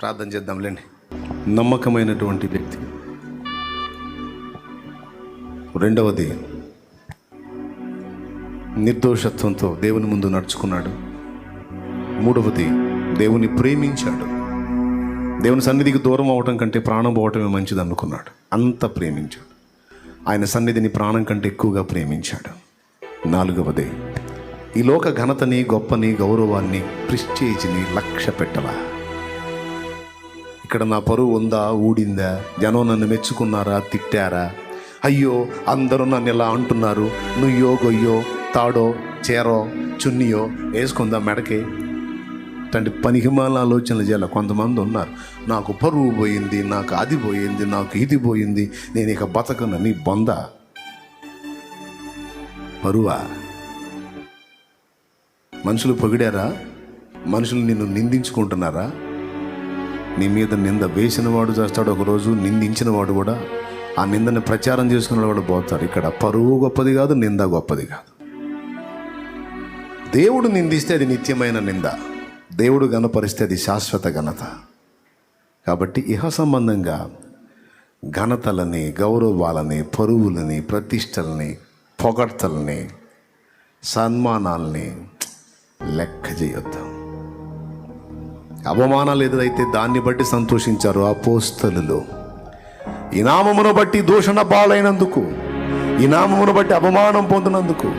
ప్రార్థన చేద్దాంలేండి. నమ్మకమైనటువంటి వ్యక్తి. రెండవది, నిర్దోషత్వంతో దేవుని ముందు నడుచుకున్నాడు. మూడవది, దేవుని ప్రేమించాడు. దేవుని సన్నిధికి దూరం అవటం కంటే ప్రాణం పోవటమే మంచిది అనుకున్నాడు. అంత ప్రేమించాడు. ఆయన సన్నిధిని ప్రాణం కంటే ఎక్కువగా ప్రేమించాడు. నాలుగవది, ఈ లోక ఘనతని, గొప్పని, గౌరవాన్ని, ప్రెస్టీజ్ని లక్ష్య పెట్టలా. ఇక్కడ నా పరువు ఉందా, ఊడిందా, జనం నన్ను మెచ్చుకున్నారా, తిట్టారా, అయ్యో అందరూ నన్ను ఇలా అంటున్నారు, నుయ్యో గొయ్యో తాడో చేరో చున్నీయో వేసుకుందా మెడకే అంటే పనికిమాల ఆలోచనలు చేయాలి. కొంతమంది ఉన్నారు, నాకు పరువు పోయింది, నాకు అది పోయింది, నాకు ఇది పోయింది, నేను ఇక బతకను. నీ బొంద పరువా? మనుషులు పొగిడారా? మనుషులు నిన్ను నిందించుకుంటున్నారా? నీ మీద నింద వేసిన వాడు చేస్తాడు ఒకరోజు, నిందించిన వాడు కూడా ఆ నిందని ప్రచారం చేసుకున్న వాడు పోతాడు. ఇక్కడ పరువు గొప్పది కాదు, నింద గొప్పది కాదు. దేవుడు నిందిస్తే అది నిత్యమైన నింద, దేవుడు ఘనపరిస్తే అది శాశ్వత ఘనత. కాబట్టి ఇహ సంబంధంగా ఘనతలని, గౌరవాలని, పరువులని, ప్రతిష్టలని, పొగడ్తలని, సన్మానాల్ని లెక్క చేయొద్దు. అవమానాలు ఎదురైతే దాన్ని బట్టి సంతోషించారు అపోస్తలులు. ఈ నామమును బట్టి దూషణ పాలైనందుకు, ఈ నామమును బట్టి అవమానం పొందినందుకు,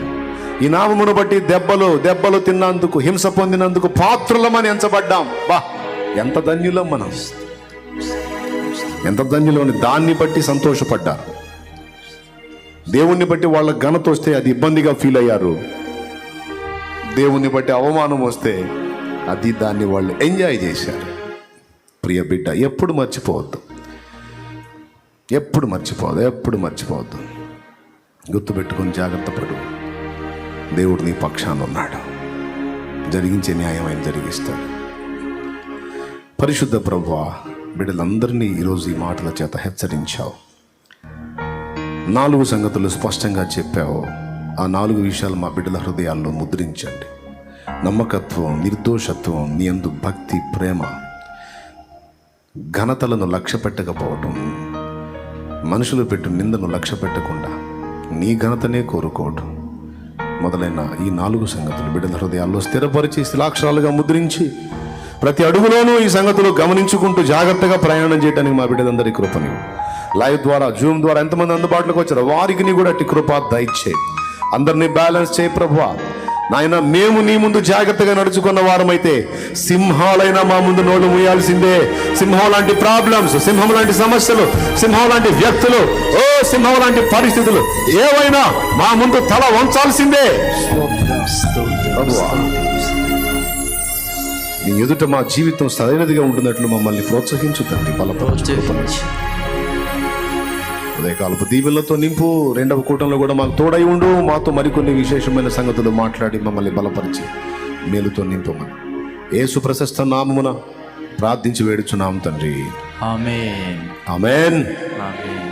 ఈ నామమును బట్టి దెబ్బలు తిన్నందుకు, హింస పొందినందుకు పాత్రులమని ఎంచబడ్డాం. బా, ఎంత ధన్యులం మనం, ఎంత ధన్యులని దాన్ని బట్టి సంతోషపడ్డారు. దేవుణ్ణి బట్టి వాళ్ళ ఘనత వస్తే అది ఇబ్బందిగా ఫీల్ అయ్యారు. దేవుణ్ణి బట్టి అవమానం వస్తే అది దాన్ని వాళ్ళు ఎంజాయ్ చేశారు. ప్రియ బిడ్డ, ఎప్పుడు మర్చిపోవద్దు, ఎప్పుడు మర్చిపోవద్దు. గుర్తుపెట్టుకొని జాగ్రత్త పడు. దేవుడు నీ పక్షాన ఉన్నాడు. జరిగించే న్యాయం ఆయన జరిగిస్తాడు. పరిశుద్ధ ప్రభువా, బిడ్డలందరినీ ఈరోజు ఈ మాటల చేత హెచ్చరించావు. 4 సంగతులు స్పష్టంగా చెప్పావు. ఆ 4 విషయాలు మా బిడ్డల హృదయాల్లో ముద్రించండి. నమ్మకత్వం, నిర్దోషత్వం, నీ యందు భక్తి, ప్రేమ, ఘనతలను లక్ష్య పెట్టకపోవటం, మనుషులు పెట్టు నిందను లక్ష్య పెట్టకుండా నీ ఘనతనే కోరుకోవటం మొదలైన ఈ 4 సంగతులు బిడ్డల హృదయాల్లో స్థిరపరిచి శిలాక్షరాలుగా ముద్రించి ప్రతి అడుగులోనూ ఈ సంగతులు గమనించుకుంటూ జాగ్రత్తగా ప్రయాణం చేయడానికి మా బిడ్డలందరి కృపని లైవ్ ద్వారా, జూమ్ ద్వారా ఎంతమంది అందుబాటులోకి వచ్చారో వారికి నీ కూడా అట్టి కృప దయచేయి. అందరినీ బ్యాలెన్స్ చేయి ప్రభువా. నాయన, మేము నీ ముందు జాగ్రత్తగా నడుచుకున్న వారమైతే సింహాలైనా మా ముందు నోళ్ళు మూయాల్సిందే. సింహం లాంటి ప్రాబ్లమ్స్, సింహం లాంటి సమస్యలు, సింహం లాంటి వ్యక్తులు, సింహం లాంటి పరిస్థితులు ఏవైనా మా ముందు తల వంచాల్సిందే. నీ ఎదుట మా జీవితం సరైనదిగా ఉంటున్నట్లు మమ్మల్ని ప్రోత్సహించు తండ్రి, బలపరచు. ఉదయకాలపు దీవెనలతో నింపు. 2వ కూటంలో కూడా మాకు తోడై ఉండు. మాతో మరికొన్ని విశేషమైన సంగతులు మాట్లాడి మమ్మల్ని బలపరిచి మేలుతో నింపమని యేసు ప్రశస్త నామమున ప్రార్థించి వేడుచున్నాం తండ్రి. ఆమేన్. ఆమేన్. ఆమేన్.